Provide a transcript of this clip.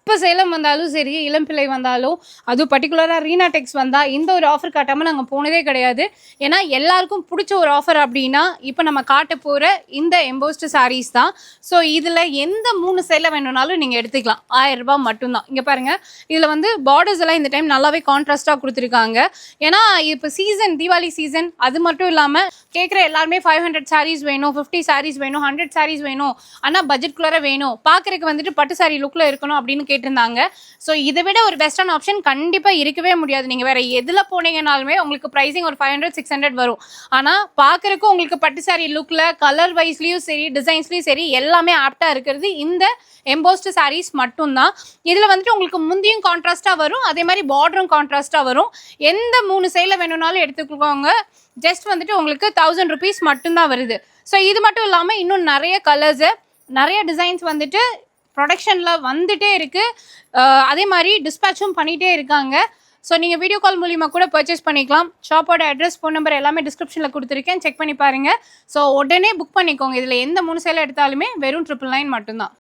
எப்போ சேலம் வந்தாலும் சரி, இளம்பிள்ளை வந்தாலும், அதுவும் பர்டிகுலராக ரீனா டெக்ஸ் வந்தால் இந்த ஒரு ஆஃபர் காட்டாமல் நாங்கள் போனதே கிடையாது. ஏன்னா எல்லாருக்கும் பிடிச்ச ஒரு ஆஃபர் அப்படின்னா இப்போ நம்ம காட்ட போகிற இந்த எம்போஸ்டு சாரீஸ் தான். ஸோ இதில் எந்த 3 சேலை வேணும்னாலும் நீங்கள் எடுத்துக்கலாம். 1000 ரூபாய் மட்டும்தான். இங்கே பாருங்கள், இதில் வந்து பார்டர்ஸ் எல்லாம் இந்த டைம் நல்லாவே கான்ட்ராஸ்டாக கொடுத்துருக்காங்க. ஏன்னா இப்போ சீசன், தீபாவளி சீசன். அது மட்டும் இல்லாமல் கேட்குற எல்லாருமே 500 சாரீஸ் வேணும், 50 சாரீஸ் வேணும், 100 சாரீஸ் வேணும், ஆனால் பட்ஜெட்குள்ளே வேணும், பார்க்குறதுக்கு வந்துட்டு பட்டு சாரீ லுக்கில் இருக்கணும் அப்படின்னு கேட்டிருந்தாங்க. ஸோ இதை விட ஒரு பெஸ்ட்டான ஆப்ஷன் கண்டிப்பாக இருக்கவே முடியாது. நீங்கள் வேறு எதில் போனீங்கனாலுமே உங்களுக்கு ப்ரைஸிங் ஒரு 500 600 வரும். ஆனால் பார்க்குறக்கும் உங்களுக்கு பட்டு சாரீ லுக்கில் கலர் வைஸ்லேயும் சரி, டிசைன்ஸ்லேயும் சரி, எல்லாமே ஆப்டாக இருக்கிறது இந்த எம்போஸ்டு சாரீஸ் மட்டும்தான். இதில் வந்துட்டு உங்களுக்கு முந்தியும் கான்ட்ராஸ்டாக வரும், அதே மாதிரி பார்டரும் கான்ட்ராஸ்டாக வரும். எந்த 3 சேலை வேணும்னாலும் எடுத்துக்கோங்க. ஜஸ்ட் வந்துட்டு உங்களுக்கு 1000 rupees மட்டும்தான் வருது. ஸோ இது மட்டும் இல்லாமல் இன்னும் நிறைய கலர்ஸு, நிறைய டிசைன்ஸ் வந்துட்டு ப்ரொடக்ஷனில் வந்துட்டே இருக்குது. அதே மாதிரி டிஸ்பேச்சும் பண்ணிகிட்டே இருக்காங்க. ஸோ நீங்கள் வீடியோ கால் மூலிமா கூட பர்ச்சேஸ் பண்ணிக்கலாம். ஷாப்போட அட்ரஸ், ஃபோன் நம்பர் எல்லாமே டிஸ்கிரிப்ஷனில் கொடுத்துருக்கேன், செக் பண்ணி பாருங்கள். ஸோ உடனே புக் பண்ணிக்கோங்க. இதில் எந்த 3 சேலை எடுத்தாலுமே வெறும் 999 மட்டும்தான்.